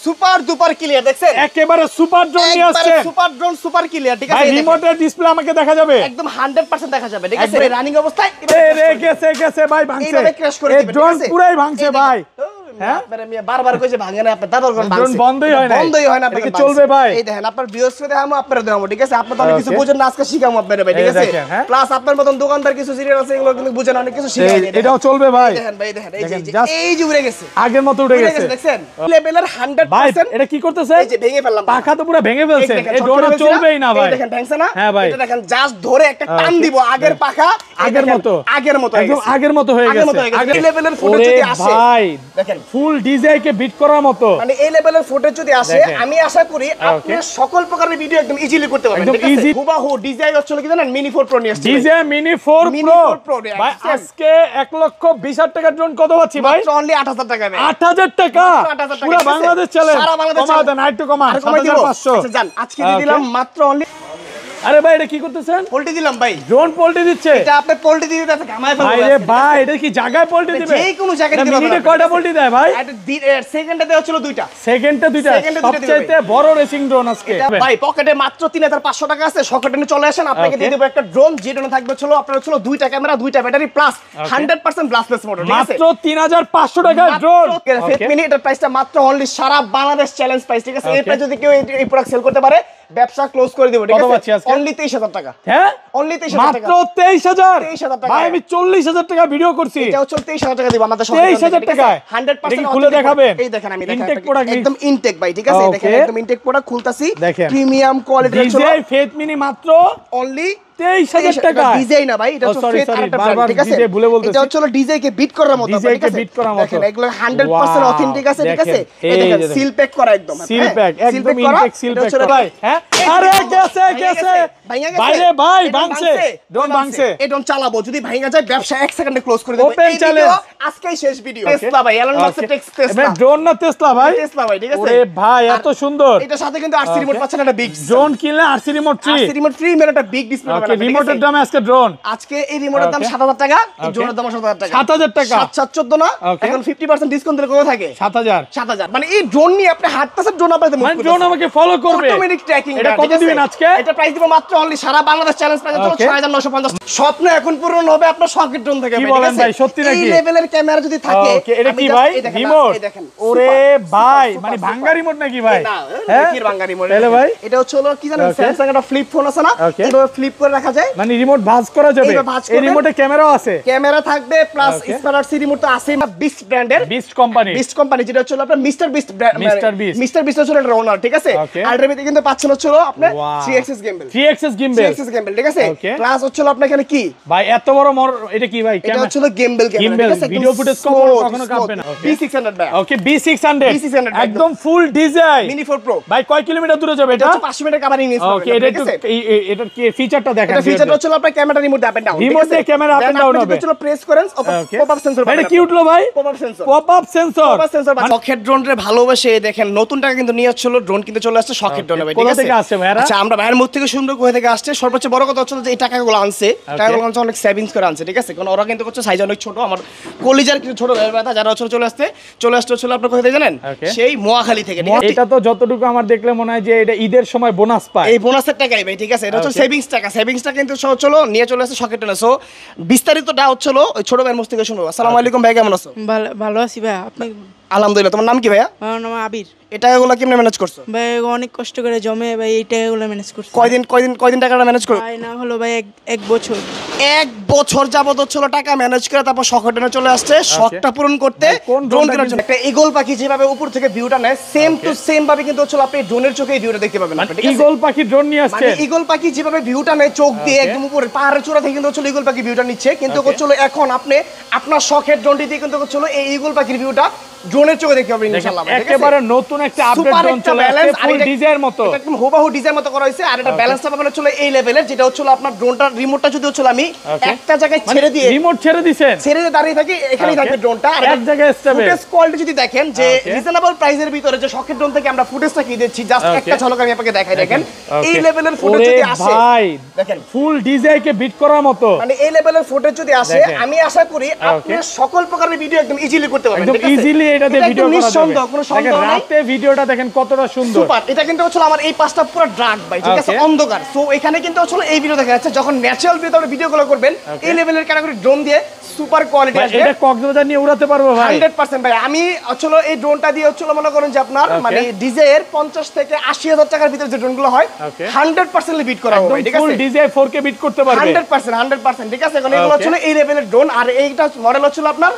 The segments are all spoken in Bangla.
সুপার ডুপার ক্লিয়ার দেখছেন একেবারে সুপার ড্রোন নিয়ে আসছে সুপার ড্রোন সুপার ক্লিয়ার ঠিক আছে ভাই রিমোটের ডিসপ্লে আমাকে দেখা যাবে একদম 100% দেখা যাবে ঠিক আছে রানিং অবস্থায় রে গেছে ভাই ভাঙছে এইভাবে ক্র্যাশ করে দিবেন ড্রোন পুরাই ভাঙছে ভাই হ্যাঁ আপনারা মিয়া বারবার কইছে ভাঙে না আপনি তারপর কোন ড্রোন বন্ধই হয় না আপনাকে চলবে ভাই এই দেখেন আপনার ভিউয়ার্সকে দেখামু আপনারা দেখামু ঠিক আছে আপনি তো অনেক কিছু বুঝেন না আজকে শিখামু আপনারা ভাই ঠিক আছে প্লাস আপনার মতন দোকানদার কিছু সিরিয়াল আছে এগুলো কিন্তু বুঝেন অনেক কিছু শিখাই দেন এটাও চলবে ভাই দেখেন ভাই দেখেন এই যে উড়ে গেছে আগের মতো উড়ে গেছে দেখছেন লেভেলের 100% ভাই এটা কি করতেছে এই যে ভেঙে ফেললাম পাখা তো পুরো ভেঙে ফেলছে এই ড্রোন চলবেই না ভাই দেখেন ভাঙছে না হ্যাঁ ভাই এটা দেখেন জাস্ট ধরে একটা টান দিব আগের পাখা আগের মতো একদম আগের মতো হয়ে গেছে আগের লেভেলের ফুটেজ যদি আসে ভাই দেখেন ফুল ডিজাই কে বিট করার মতো মানে এই লেভেলের ফুটেজ যদি আসে আমি আশা করি আপনি সকল প্রকারের ভিডিও একদম ইজিলি করতে পারবেন ঠিক আছে হুবাহু ডিজাই হচ্ছে কি জানেন মিনি 4 প্রো নিয়ে আসছে ডিজাই মিনি 4 প্রো ভাই আজকে 1,20,000 টাকা ড্রোন কত পাচ্ছি ভাই মাত্র অনলি 8000 টাকা ভাই 8000 টাকা পুরো বাংলাদেশ চ্যালেঞ্জ সারা বাংলাদেশ কমা দেন আরেকটু কমা 7500 আচ্ছা জান আজকে দিয়ে দিলাম মাত্র অনলি আরে ভাই এটা কি করতেছেন পোল্টি দিলাম ভাই ড্রোন পোল্টি দিচ্ছে এটা আপনি পোল্টি দিতে আছে ঘামায় ফেলবে আরে ভাই এটা কি জায়গায় পোল্টি দিবে যেই কোন জায়গায় দিতে মিনিটে কয়টা পোল্টি দেয় ভাই এটা সেকেন্ডে দেওয়া ছিল দুইটা সেকেন্ডে দুইটা সবচেয়ে বড় রেসিং ড্রোন আজকে ভাই পকেটে মাত্র 3500 টাকা আছে শকেটে চলে আসেন আপনাকে দিয়ে দেব একটা ড্রোন যে ড্রোনে থাকবে ছিল আপনার ছিল দুইটা ক্যামেরা দুইটা ব্যাটারি প্লাস 100% গ্লাসলেস মোটর ঠিক আছে মাত্র 3500 টাকা ড্রোন ফেক মিনি এটার প্রাইসটা মাত্র অনলি সারা বাংলাদেশ চ্যালেঞ্জ প্রাইস ঠিক আছে এটা যদি কেউ এই প্রোডাক্ট সেল করতে পারে ব্যবসা ক্লোজ করে দেব ঠিক আছে অনলি 23000 টাকা হ্যাঁ অনলি 23000 টাকা মাত্র 23000 টাকা ভাই আমি 40000 টাকা ভিডিও করছি এটা হচ্ছে 23000 টাকা দিব আমাদের 23000 টাকা 100% খুলে দেখাবেন এই দেখেন আমি ইনটেক প্রোডাক্ট একদম ইনটেক ভাই ঠিক আছে দেখেন একদম ইনটেক প্রোডাক্ট খুলতাছি প্রিমিয়াম কোয়ালিটির ডিজাই ফেথ মিনি মাত্র অনলি 23000 টাকা ডিজাইন না ভাই এটা হচ্ছে ফেথ আরেকটা ব্র্যান্ড ঠিক আছে এটা হচ্ছে ডিজাই কে বিট করার মতো ডিজাই কে বিট করার মতো দেখেন এগুলো 100% অথেন্টিক আছে ঠিক আছে এই দেখেন সিল প্যাক করা একদম সিল প্যাক একদম ইনটেক সিল প্যাক ভাই হ্যাঁ আরে গেছে বাইরে ভাই ভাঙছে ড্রোন ভাঙছে এই ড্রোন চালাবো যদি ভাঙা যায় ব্যবসা 1 সেকেন্ডে ক্লোজ করে দেব ওপেন চ্যালেঞ্জ আজকেই শেষ ভিডিও টেসলা ভাই এলন মাস্কের টেসলা ড্রোন না টেসলা ভাই ঠিক আছে ওরে ভাই এত সুন্দর এটার সাথে কিন্তু আরসি রিমোট পাচ্ছেন একটা বিগ ড্রোন কিনলে RC remote free RC remote free মেরে একটা বিগ ডিসপ্লে পাবেন রিমোটের দাম আজকে ড্রোন আজকে এই রিমোটের দাম 7000 টাকা এই ড্রোনের দাম 7000 টাকা 7000 টাকা 714 না এখন 50% ডিসকাউন্ট দিলে কত থাকে 7000 মানে এই ড্রোন নিয়ে আপনি হাঁটতেছেন ড্রোন আপনাদের মুভ ড্রোন আমাকে ফলো করবে অটোমেটিক ট্র্যাকিং এটা কত দিবেন আজকে এটা প্রাইস দিব মাত্র অনলি সারা বাংলাদেশ চ্যালেঞ্জ প্রাইস হলো 6950 স্বপ্ন এখন পূরণ হবে আপনার শকেট ড্রোন থেকে কি বলেন ভাই সত্যি নাকি এই লেভেলের ক্যামেরা যদি থাকে এটা কি ভাই রিমোট ওরে ভাই মানে ভাঙ্গা রিমোট নাকি ভাই হ্যাঁ কি ভাঙ্গা রিমোট তাহলে ভাই এটা হচ্ছে কি জানেন স্যামসাং এর ফ্লিপ ফোন আছে না এইভাবে ফ্লিপ করে রাখা যায় মানে রিমোট ভাঁজ করা যাবে এই রিমোটে ক্যামেরাও আছে ক্যামেরা থাকবে প্লাস স্মার্ট সি রিমোট তো আছে না বিস্ট ব্র্যান্ডের বিস্ট কোম্পানি যেটা হচ্ছে আপনার মিস্টার বিস্ট মিস্টার বিস্ট হচ্ছে এর ওনার ঠিক আছে আর এর ভিতরে কিন্তু পাচ্ছেন হচ্ছে আপনি 3 axis gimbal ঠিক আছে প্লাস হচ্ছে আপনার এখানে কি ভাই এত বড় এটা কি ভাই এটা হচ্ছে gimbal ঠিক আছে ভিডিও ফুটেজ কখনো কাঁপবে না B600 ভাই ওকে B600 একদম ফুল ডিজাইন মিনি 4 প্রো ভাই কয় কিলোমিটার দূরে যাবে এটা 500 মিটার কভারিং নিছে ওকে এটার কি ফিচারটা দেখেন এটা ফিচারটা হচ্ছে আপনার camera remote up and down remote দিয়ে ক্যামেরা আপ এন্ড ডাউন হবে হচ্ছে প্রেস করেন পপ আপ সেন্সর এটা কি উঠলো ভাই pop up sensor socket drone রে ভালোবাসে দেখেন নতুন টাকা কিন্তু নিয়ে আসছিল ড্রোন কিন্তু চলে আসছে শকেট ড্রোনে ভাই ঠিক আছে কোথা থেকে আসছে ভাইরা আচ্ছা আমরা ভাইয়ের মুখ থেকে শুনবো কোথা থেকে আসছে সর্বোচ্চ বড় কথা হচ্ছে যে এই টাকাগুলো আনছে টাকাগুলো আনছে অনেক সেভিংস করে আনছে ঠিক আছে কারণ ওরা কিন্তু হচ্ছে সাইজ অনেক ছোট আমার কলিজার কিছু ছোট ভাই ভাই যারা হচ্ছে চলে আসছে আপনারা কোথা থেকে জানেন সেই মোয়াখালী থেকে এটা তো যতটুকু আমার দেখলে মনে হয় যে এটা ঈদের সময় বোনাস পায় এই বোনাসের টাকাই ভাই ঠিক আছে এটা হচ্ছে সেভিংসটা কিন্তু চলো নিয়ে চলে আসছে শকেট ড্রোনে সো বিস্তারিতটা হচ্ছিল ওই ছোট ভাইয়ের মুখ থেকে শুনবো আসসালামু আলাইকুম ভাই কেমন আছো ভালো আছি ভাই আপনি আলহামদুলিল্লাহ তোমার নাম কি ভাইয়া আমার নাম আবির এই টাকাগুলো কেমনে ম্যানেজ করছো ভাই অনেক কষ্ট করে জমে ভাই এই টাকাগুলো ম্যানেজ করছি কয়দিন টাকাটা ম্যানেজ করো ভাই না হলো ভাই এক বছর যাবত হচ্ছিল টাকা ম্যানেজ করে তারপর শখ ড্রোনে চলে আসছে শখটা পূরণ করতে ড্রোন কেনার জন্য একটা ঈগল পাখি যেভাবে উপর থেকে ভিউটা নেয় সেম টু সেম ভাবে কিন্তু হচ্ছিল আপনি ড্রোনের চোখে এই ভিউটা দেখতে পাবেন ঠিক আছে ঈগল পাখি ড্রোন নিয়ে আসছে মানে ঈগল পাখি যেভাবে ভিউটা নেয় চোখ দিয়ে একদম উপরে পাহাড়ের চূড়া থেকে কিন্তু হচ্ছিল ঈগল পাখি ভিউটা নিচ্ছে কিন্তু হচ্ছিল এখন আপনি আপনার শখের ড্রোনটি দিয়ে কিন্তু হচ্ছিল এই ঈগল পাখির ভিউটা ড্রোনের চোখে দেখতে পাবেন ইনশাআল্লাহ একেবারে নতুন একটা আপডেট ড্রোন চলে আসছে ফুল ডিজাইনের মতো এটা একদম হুবহু ডিজাইন মতো করা হয়েছে আর এটা ব্যালেন্সটা পাবেন হচ্ছে এই লেভেলের যেটা হচ্ছে আপনার ড্রোনটার রিমোটটা যদি হচ্ছে আমি একটা জায়গায় ছেড়ে দিয়ে রিমোট ছেড়ে দিবেন ছেড়ে দিয়ে দাঁড়িয়ে থাকি এখানেই থাকবে ড্রোনটা আর এক জায়গায় স্টেবল ফুটেজ কোয়ালিটি যদি দেখেন যে রিজনেবল প্রাইসের ভিতরে যে শকের ড্রোন থেকে আমরা ফুটেজটা কি দিচ্ছি জাস্ট একটা ঝলক আমি আপনাকে দেখাই দেখেন এই লেভেলের ফুটেজ যদি আসে ভাই দেখেন ফুল ডিজাইন কে বিট করার মতো মানে এই লেভেলের ফুটেজ যদি আসে আমি আশা করি আপনি সকল প্রকারের ভিডিও একদম ইজিলি করতে পারবেন একদম ইজিলি এটাতে এটা ভিডিও একদম করা যাবে নিঃসন্দেহ, কোনো দেখেন সন্দেহ নাই। রাতে ভিডিওটা দেখেন কতটা সুন্দর সুপার। এটা কিন্তু হচ্ছে আমার এই পাশটা পুরো ডার্ক ভাই, ঠিক আছে, Okay. অন্ধকার। সো এখানে কিন্তু হচ্ছে এই ভিডিও দেখা যাচ্ছে, যখন ন্যাচারাল ভিউতে আপনি ভিডিওগুলো করবেন এই লেভেলের ক্যাটাগরি ড্রোন দিয়ে সুপার কোয়ালিটি ভাই, আসবে। এটা কক্সবাজার নিয়ে উড়াতে পারবো ভাই 100% ভাই। আমি আসলে এই ড্রোনটা দিয়ে হচ্ছে মনে করেন যে আপনার Okay. মানে ডিজে এর 50 থেকে 80,000 টাকার ভিতরে যে ড্রোনগুলো হয় Okay. 100% বিট করা হবে ভাই, ঠিক ফুল আছে, ডিজাই 4K বিট করতে পারবে 100%, ঠিক আছে। এখন এগুলো Okay. হচ্ছে এই লেভেলের ড্রোন, আর এইটা মডেল হচ্ছে আপনার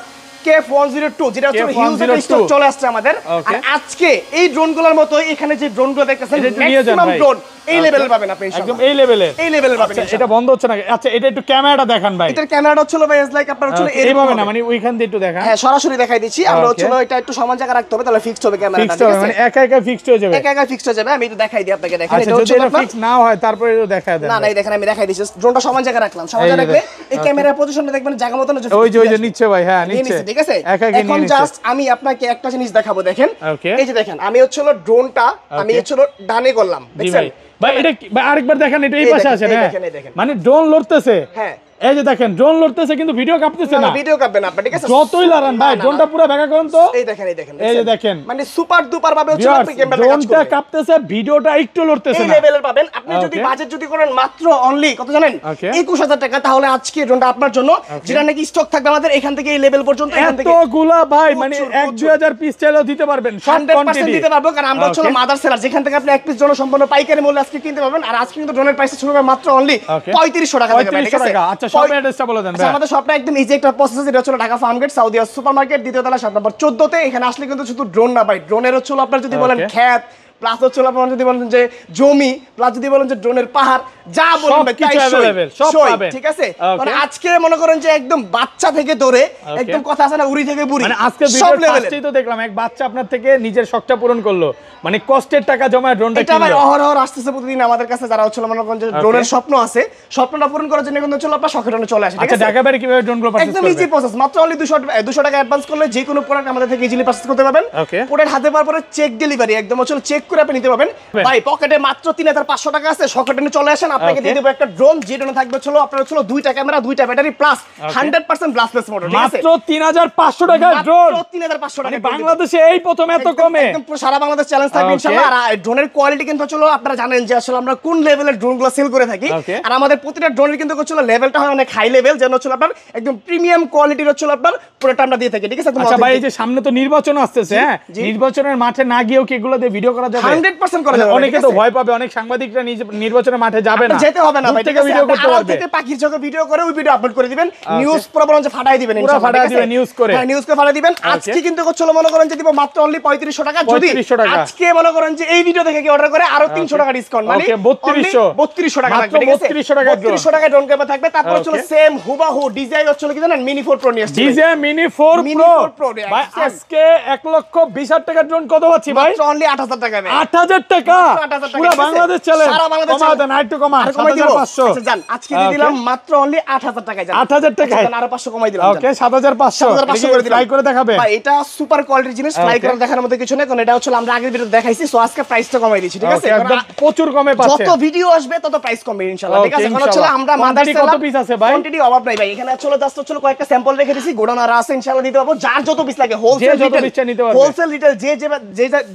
KF-102, যেটা হচ্ছে হিউজ একটা স্টক চলে আসছে আমাদের। আর Okay. আজকে এই ড্রোনগুলোর মতো এখানে যে ড্রোনগুলো দেখতেছেন এটা একটু নিয়ে যান ম্যাক্সিমাম ভাই। ড্রোন এই Okay. লেভেলের পাবেন আপনি একদম ইনশাআল্লাহ, এই লেভেলের এই লেভেলের পাবেন আচ্ছা, এটা ইনশাআল্লাহ। বন্ধ হচ্ছে না আচ্ছা এটা একটু ক্যামেরাটা দেখান ভাই এটার ক্যামেরাটা হচ্ছে ভাই ইজ লাইক আপনার হচ্ছে এইভাবে না মানে ওইখান দিয়ে একটু দেখান হ্যাঁ সরাসরি দেখাই দিচ্ছি আমরা। Okay. হচ্ছে এটা একটু সমান জায়গা রাখতে হবে, তাহলে ফিক্সড হবে ক্যামেরাটা, ফিক্সড ঠিক হবে আছে, মানে একা একা ফিক্সড হয়ে যাবে একা একা ফিক্সড হয়ে যাবে। আমি এটা দেখাই দিই আপনাকে, দেখেন আচ্ছা এটা যদি হচ্ছে এটা আপনার ফিক্স না হয় তারপরে এটা দেখায় দেন না না, এই দেখেন আমি দেখাই দিচ্ছি, ড্রোনটা সমান জায়গা রাখলাম, সমান এই জায়গা যে রাখলে দেখ। এই ক্যামেরার পজিশনটা দেখবেন জায়গা মতো না, ওই যে নিচ্ছে ভাই হ্যাঁ নিয়ে নিচ্ছে নিচ্ছে, ঠিক আছে। একা একা এখন নিয়ে জাস্ট আমি আপনাকে একটা জিনিস দেখাবো, দেখেন Okay. এই যে দেখেন আমি হচ্ছে ড্রোনটা আমি Okay. হচ্ছে ডানে করলাম, জি দেখছেন, ভাই ভাই এটা ভাই আরেকবার দেখেন এটা এই এই পাশে দেখেন, আছে এই হ্যাঁ দেখেন, এই দেখেন। মানে ড্রোন লড়তেছে হ্যাঁ এই যে দেখেন ড্রোন লড়তেছে কিন্তু ভিডিও কাঁপতেছে না ভিডিও কাটবেন আপনি, ঠিক আছে, যতই লড়ান ভাই না, না, ড্রোনটা না। পুরো ব্যাকা করেন তো এই দেখেন, এই দেখেন, এই যে দেখেন মানে সুপার ডুপার ভাবে হচ্ছে ভিউয়ার্স আপনি ক্যামেরাটা কাজ ড্রোনটা করবে। কাঁপতেছে ভিডিওটা একটু লড়তেছে এই না লেভেলের পাবেন আপনি। যদি Okay. বাজেট যদি করেন মাত্র অনলি কত জানেন, Okay. 21,000 টাকা, তাহলে আজকে ড্রোনটা আপনার জন্য, যেটা নাকি স্টক থাকবে আমাদের এখান থেকে এই লেভেল পর্যন্ত, এখান থেকে এতগুলা ভাই মানে প্রচুর, 1-2 পিস চাইলেও দিতে পারবেন সব 100% কোয়ান্টিটি দিতে পারবো, কারণ আমরা হচ্ছে Okay. মাদার সেলার, যেখান থেকে আপনি এক পিস জন্য সম্পূর্ণ পাইকারি মূল্যে আজকে কিনতে পারবেন। আর আজকে কিন্তু ড্রোনের প্রাইস শুরু হবে মাত্র অনলি Okay. 3500 টাকা থেকে, ঠিক 3500 আছে। টাকা আচ্ছা সব অ্যাড্রেসটা বলে দেন আচ্ছা, ভাই আমাদের শপটা একদম ইজি একটা প্রসেস, এটা হচ্ছে ঢাকা ফার্মগেট সাউদিয়া সুপারমার্কেট, দ্বিতীয় তলা 7 নম্বর 14 তে। এখানে আসলে কিন্তু শুধু ড্রোন না ভাই, ড্রোনের হচ্ছে আপনার যদি বলেন Okay. ক্ষেত, প্লাস হচ্ছে আপনার যদি বলেন যে জমি, প্লাস যদি বলেন যে ড্রোনের পাহাড়, যা বলেন ভাই সবকিছু তাই সই, available, সব সই, পাবেন। ঠিক আছে। Okay. মানে আজকে মনে করেন যে একদম বাচ্চা থেকে ধরে একদম কথা আছে না উড়ি থেকে বুড়ি, মানে আজকে সব ভিডিওর লেভেলের। ফার্স্টেই তো দেখলাম এক বাচ্চা আপনার থেকে নিজের শখটা পূরণ করলো মানে কষ্টের টাকা জমায় ড্রোনটা এটা ভাই কিনলো অহরহ আসতেছে প্রতিদিন আমাদের কাছে, যারা হচ্ছে মনে করেন যে ড্রোনের স্বপ্ন আছে, স্বপ্নটা পূরণ করার জন্য কিন্তু হচ্ছে আপনার শখের ড্রোনে চলে আসে, ঠিক আচ্ছা আছে। ঢাকা বাইরে কিভাবে ড্রোনগুলো পারচেজ একদম করবে ইজি প্রসেস, মাত্র অনলি 200 টাকা অ্যাডভান্স করলে যে কোনো প্রোডাক্ট আমাদের থেকে ইজিলি পারচেজ করতে পারবেন। Okay. প্রোডাক্ট হাতে পাওয়ার পরে চেক ডেলিভারি একদম হচ্ছে চেক করে আপনি নিতে পারবেন। ভাই পকেটে মাত্র 3500 টাকা আছে, শখের ড্রোনে চলে আসেন, আপনাকে Okay. দিয়ে দেব একটা ড্রোন, যে ড্রোনে থাকবে হচ্ছে আপনার হচ্ছে 2টা ক্যামেরা, 2টা ব্যাটারি প্লাস 100% ব্লাস্টলেস মোটর, ঠিক আছে। মাত্র 3500 টাকা ড্রোন মাত্র 3500 টাকা মানে বাংলাদেশে এই প্রথম এত কমে একদম পুরো সারা বাংলাদেশ চ্যালেঞ্জ থাকবে Okay. ইনশাআল্লাহ। আর ড্রোনের কোয়ালিটি কিন্তু হচ্ছে আপনারা জানেন যে আসলে আমরা কোন লেভেলের ড্রোনগুলো সেল করে থাকি। Okay. আর আমাদের প্রতিটা ড্রোনের কিন্তু হচ্ছে লেভেলটা হয় অনেক হাই লেভেল, যেন হচ্ছে আপনার একদম প্রিমিয়াম কোয়ালিটির হচ্ছে আপনার পুরোটা আমরা দিয়ে থাকি, ঠিক আছে। আচ্ছা ভাই এই যে সামনে তো নির্বাচন আসতেছে হ্যাঁ জি। নির্বাচনের মাঠে না গিয়েও কি এগুলো দিয়ে ভিডিও করা যাবে 100% করা যাবে, অনেকে ঠিক তো আছে? ভয় পাবে অনেক সাংবাদিকরা নির্বাচনের মাঠে যাবে না যেতে হবে না দূর ভাই, থেকে ভিডিও করতে পারবে থেকে পাখির চোখে ভিডিও করে ওই ভিডিও আপলোড করে দিবেন, নিউজ পুরো বরং ফাটাই দিবেন পুরো ইনশাআল্লাহ, ফাটায় ঠিক আছে? দিবেন, news করে। হ্যাঁ নিউজ করে ফাটাই দিবেন। আজকে কিন্তু হচ্ছে মনে করেন যে দিব মাত্র অনলি 3500 টাকা, যদি 3500 টাকা। আজকে মনে করেন যে এই ভিডিও থেকে কি অর্ডার করে আরো 300 টাকা ডিসকাউন্ট, মানে Okay, 3200 টাকা মাত্র থাকবে, ঠিক আছে। 3200 টাকা drone। 3200 টাকা ড্রোন ক্যামেরা থাকবে। তারপর হচ্ছে Okay. সেম হুবাহু ডিজাইন হচ্ছে কি জানেন, মিনি 4 প্রো নিয়ে আসছে DJ mini 4 Mini pro 4 Pro, ভাই same। আজকে 1,20,000 টাকা ড্রোন কত পাচ্ছি ভাই মাত্র অনলি 8000 টাকা ভাই। 8000 টাকা 8000 টাকা, পুরো ঠিক আছে? বাংলাদেশ চ্যালেঞ্জ সারা বাংলাদেশ কমা challenge। দেন আরেকটু কমান আর কমাই দিব। 7500 আচ্ছা জান, আজকে দিয়ে Okay. দিলাম মাত্র অনলি 8000 টাকায় জান। 8000 টাকায়? আচ্ছা, জান, আরো 500 কমাই দিলাম জান। ওকে 7500 7500 করে দিলাম। ট্রাই করে দেখাবে ভাই এটা সুপার কোয়ালিটির জিনিস, ট্রাই Okay. করে দেখার মতো কিছু নেই, কারণ এটা হচ্ছে আমরা আগের ভিডিওতে দেখাইছি। সো আজকে প্রাইসটা কমাই দিয়েছি, ঠিক আছে। Okay, একদম প্রচুর কমে পাচ্ছেন যত ভিডিও আসবে তত প্রাইস কমবে ইনশাআল্লাহ, ঠিক Okay, আছে। কারণ হচ্ছে ইনশাআল্লাহ। আমরা মাদার Quantity কত piece আছে ভাই? কোয়ান্টিটি অভাব নাই ভাই, এখানে হচ্ছে জাস্ট হচ্ছে কয়েকটা স্যাম্পল রেখে দিয়েছি, গোডাউন আর আছে ইনশাআল্লাহ দিতে পারবো, যার যত পিস লাগে হোলসেল যত piece চাই নিতে পারবে। হোলসেল রিটেল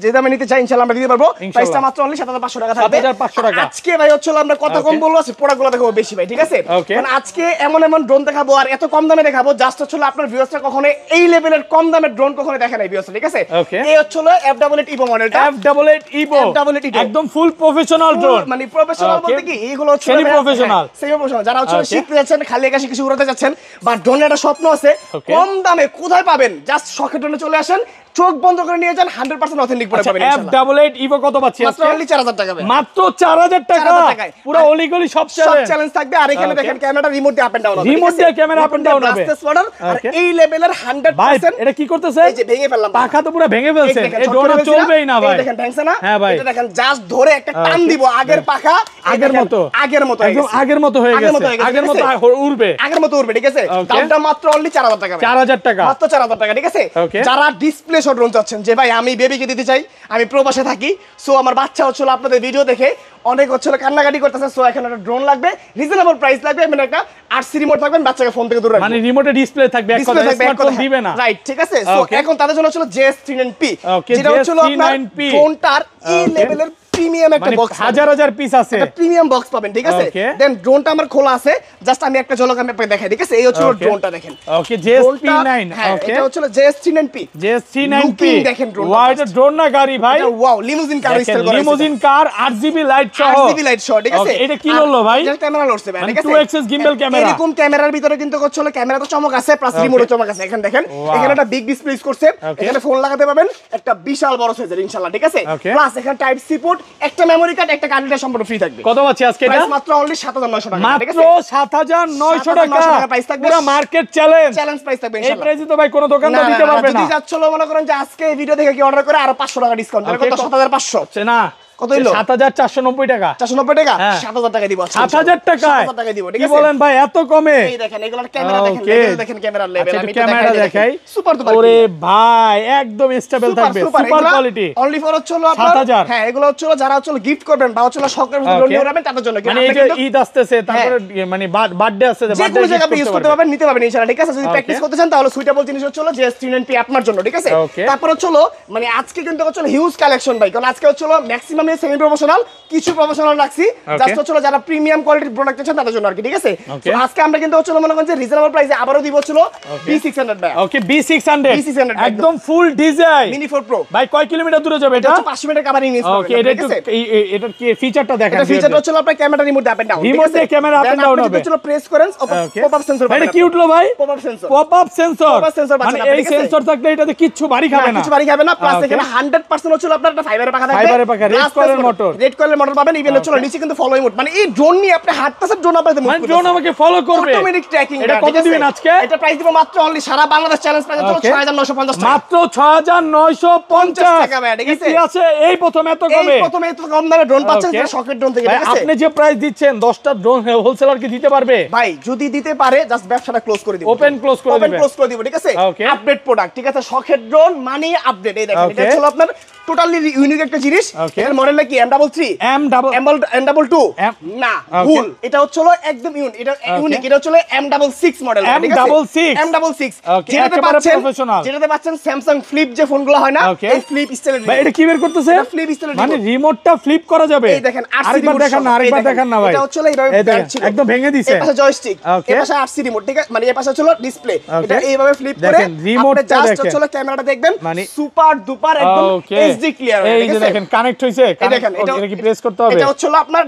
যে দামে নিতে চাই ইনশাআল্লাহ আমরা দিতে পারবো। প্রাইসটা মাত্র অনলি 7500 টাকা থাকবে। 7500 টাকা। আজকে ভাই হচ্ছে আমরা কত কম বলবো, আছে প্রোডাক্টগুলো দেখাবো বেশি ভাই, ঠিক আছে। Okay. মানে আজকে এমন ড্রোন দেখাবো আর এত কম দামে দেখাবো, জাস্ট হচ্ছে আপনার ভিউয়ার্সরা কখনো এই লেভেলের কম দামের ড্রোন কখনো দেখে নাই ভিউয়ার্স, ঠিক আছে। Okay. এই হচ্ছে F88 Evo মডেলটা, F88 Evo F88 Evo। একদম ফুল প্রফেশনাল ড্রোন মানে প্রফেশনাল Okay. বলতে কি এইগুলো হচ্ছে Semi professional। সেমি প্রফেশনাল, যারা হচ্ছে Okay. শিখতে যাচ্ছেন, খালি একা কিছু উড়াতে যাচ্ছেন, বা ড্রোনের একটা স্বপ্ন আছে, Okay. কম দামে কোথায় পাবেন, জাস্ট শখের ড্রোনে চলে আসেন, চোখ বন্ধ করে নিয়ে যান, 100% অথেন্টিক প্রোডাক্ট পাবেন ইনশাআল্লাহ। F88 Evo কত পাচ্ছি মাত্র আজকে অনলি 4000 টাকা ভাই। মাত্র 4000 টাকা 4000 টাকায়। পুরো আর অলিগলি সব সব চ্যালেঞ্জ চ্যালেঞ্জ থাকবে। আর এখানে Okay. দেখেন ক্যামেরাটা রিমোট দিয়ে আপ এন্ড ডাউন হবে, Remote দিয়ে camera up and down হবে। আর Okay. এই লেভেলের ভাই 100% এটা কি করতেছে এই যে ভেঙে ফেললাম পাখা তো পুরো ভেঙে ফেলছেন এই ড্রোন চলবেই না ভাই দেখেন ভাঙছে না, হ্যাঁ ভাই এটা দেখেন জাস্ট ধরে একটা টান Okay. দিব, আগের পাখা আগের মতো আগের মতো হয়ে একদম গেছে। আগের মতো হয়ে আগের মতো গেছে হয়ে গেছে, আগের ঠিক মতো আছে? উড়বে আগের মতো উঠবে, ঠিক আছে। Okay. দামটা মাত্র অনলি 4000 টাকা ভাই। 4000 টাকা মাত্র 4000 টাকা, ঠিক আছে। Okay. যারা ডিসপ্লে শট ড্রোন চাচ্ছেন, যে ভাই আমি বেবিকে দিতে চাই, আমি প্রবাসে থাকি, সো আমার বাচ্চা হচ্ছিল আপনাদের ভিডিও দেখে অনেক হচ্ছে কান্নাকাটি করতেছে, সো এখন একটা ড্রোন লাগবে, রিজনেবল প্রাইস লাগবে, মানে একটা আরসি রিমোট থাকবে, বাচ্চাকে ফোন থেকে দূরে রাখবে, মানে রিমোটে ডিসপ্লে থাকবে, এক কথা স্মার্টফোন দিবে না, রাইট? ঠিক আছে, সো এখন তাদের জন্য হলো JS39P, যেটা হচ্ছে আপনার ড্রোনটার এই লেভেলের প্রিমিয়াম একটা বক্স, হাজার হাজার পিস আছে, একটা প্রিমিয়াম বক্স পাবেন, ঠিক আছে? দেন ড্রোনটা আমার খোলা আছে, জাস্ট আমি একটা ঝলক আপনাকে দেখাই, ঠিক আছে? এই হচ্ছে ড্রোনটা দেখেন। ওকে, JS39, ওকে, এটা হচ্ছে JS39P, JS39P দেখেন ড্রোন, ওয়াও, এটা ড্রোন না গাড়ি ভাই, এটা ওয়াও, লিমুজিন কার স্টাইল করা, লিমুজিন কার, RGB লাইট সহ, RGB লাইট সহ, ঠিক আছে? এটা কি হলো ভাই? এটা ক্যামেরা লড়ছে ভাই, ঠিক আছে? 2 gimbal ক্যামেরা, এরকম ক্যামেরার ভিতরে কিন্তু হচ্ছে ক্যামেরা তো চমক আছে, প্লাস রিমোটও চমক আছে। এখানে দেখেন, এখানে একটা বিগ ডিসপ্লে ইউজ করছে, এখানে ফোন লাগাতে পাবেন, একটা বিশাল বড় সাইজের ইনশাআল্লাহ, ঠিক আছে? প্লাস এখানে টাইপ সি পোর্ট, একটা মেমরি কার্ড, একটা কার্ড সম্পূর্ণ ফ্রি থাকবে। কত পাচ্ছি আজকে এটা? মাত্র অনলি 7900 টাকা, ঠিক আছে? মাত্র 7900 টাকা প্রাইস থাকবে, পুরো মার্কেট চ্যালেঞ্জ প্রাইস থাকবে এই ইনশাআল্লাহ। প্রাইসে তো ভাই কোনো দোকানদার দিতে পারবে না। যদি যাচ্ছিল মনে করেন যে আজকে এই ভিডিও দেখে কি অর্ডার করে আরো 500 টাকা ডিসকাউন্ট, তাহলে কত? 7500 না, কত হইলো? 7490 টাকা, 490 টাকা, 7000 টাকা দিব, 7000 টাকায় 7000 টাকা দিব, ঠিক কি আছে? বলেন ভাই এত কমে? এই দেখেন, এগুলোর ক্যামেরা দেখেন, লেভেল দেখেন, ক্যামেরার লেভেল আমি ক্যামেরা দেখাই, সুপার সুপার, ওরে ভাই একদম স্টেবল থাকবে, সুপার কোয়ালিটি, অনলি ফর হচ্ছে আপনার 7000। হ্যাঁ, এগুলো হচ্ছে যারা হচ্ছে গিফট করবেন বা হচ্ছে শখের লোন নিয়ে রাখবেন তাদের জন্য, মানে এই যে ঈদ আসতেছে, তারপরে মানে বার্থডে আসছে, যে কোনো জায়গায় আপনি ইউজ করতে পারবেন, নিতে পারবেন ইনশাআল্লাহ, ঠিক আছে? যদি প্র্যাকটিস করতে চান তাহলে সুইটেবল জিনিস হচ্ছে JS39P আপনার জন্য, ঠিক আছে? তারপর হচ্ছে মানে আজকে কিন্তু হচ্ছে হিউজ কালেকশন ভাই, কারণ আজকে হচ্ছে ম্যাক্সিমাম সেমি প্রফেশনাল, কিছু প্রফেশনাল রাখছি, জাস্ট হচ্ছে যারা প্রিমিয়াম কোয়ালিটির প্রোডাক্ট চান তাদের জন্য আর কি, ঠিক আছে? তো আজকে আমরা কিন্তু হচ্ছে মনে করেন যে রিজনেবল প্রাইসে আবারো দিব হচ্ছে B600 ভাই। ওকে, B600 B600 একদম ফুল ডিজাইন মিনি 4 প্রো ভাই, কয় কিলোমিটার দূরে যাবে এটা? 500 মিটার কভারিং ইউজ করবে। ওকে, এটা একটু এটার কি ফিচারটা দেখেন। এটা ফিচারটা হচ্ছে আপনার camera remote up and down, remote দিয়ে ক্যামেরা আপ এন্ড ডাউন হবে, আপনি প্রেস করেন পপ আপ সেন্সর, এটা কি উঠলো ভাই? Pop up sensor, pop up sensor, মানে এই সেন্সর থাকলে এটাতে কিচ্ছু ভারী খাবে না, কিছু ভারী খাবে না, প্লাস এখানে 100% হচ্ছে আপনার একটা ফাইবারের পাখা থাকবে, ফাইবারের পাখা, রেড কয়েলের মোটর পাবেন, ইভেন হচ্ছে নিচে কিন্তু ফলো মোড, মানে এই ড্রোন নিয়ে আপনি হাঁটতেছেন, ড্রোন আপনাদের মুভ করবে, ড্রোন আমাকে ফলো করবে, অটোমেটিক ট্র্যাকিং। এটা কত দিবেন আজকে? এটা প্রাইস দিব মাত্র অনলি সারা বাংলাদেশ চ্যালেঞ্জ প্রাইস হচ্ছে 6950 টাকা, মাত্র 6950 টাকা ভাই, ঠিক আছে? আছে এই প্রথম এত কমে, এই প্রথমে এত কম দামে ড্রোন পাচ্ছেন, যেটা শকের ড্রোন থেকে, ঠিক আছে? আপনি যে প্রাইস দিচ্ছেন 10টা ড্রোন হোলসেলার কি দিতে পারবে ভাই? যদি দিতে পারে জাস্ট ব্যবসাটা ক্লোজ করে দিব, ওপেন ক্লোজ করে দিবেন, ঠিক আছে? আপডেট প্রোডাক্ট, ঠিক আছে? শখের ড্রোন মানে আপডেট। এই দেখেন, এটা হলো আপনার টোটালি ইউনিক একটা জিনিস। এর মডেলটা কি M33 M22 না, ভুল, এটা হচ্ছে একদম ইউনিক, এটা ইউনিক, এটা হচ্ছে M66 মডেল, ঠিক আছে? M66 যেটাতে পাচ্ছেন স্যামসাং ফ্লিপ যে ফোনগুলো হয় না, এই ফ্লিপ স্টাইলের। ভাই এটা কি বের করতেছে? ফ্লিপ স্টাইলের, মানে রিমোটটা ফ্লিপ করা যাবে। এই দেখেন, আরেকবার দেখান না, আরেকবার দেখান না ভাই, এটা হচ্ছে এইভাবে ব্যান্ড ছিল, একদম ভেঙে দিয়েছে, এই পাশে জয়স্টিক, এই পাশে আরসি রিমোট, ঠিক আছে? মানে এই পাশে হচ্ছে ডিসপ্লে, এটা এইভাবে ফ্লিপ করে দেখেন রিমোটটা জাস্ট হচ্ছে ক্যামেরাটা দেখবেন, মানে সুপার ডুপার একদম এইচডি ক্লিয়ার। এই যে দেখেন কানেক্ট হইছে, দেখেন এটা কি প্রেস করতে হবে? এটা হচ্ছে আপনার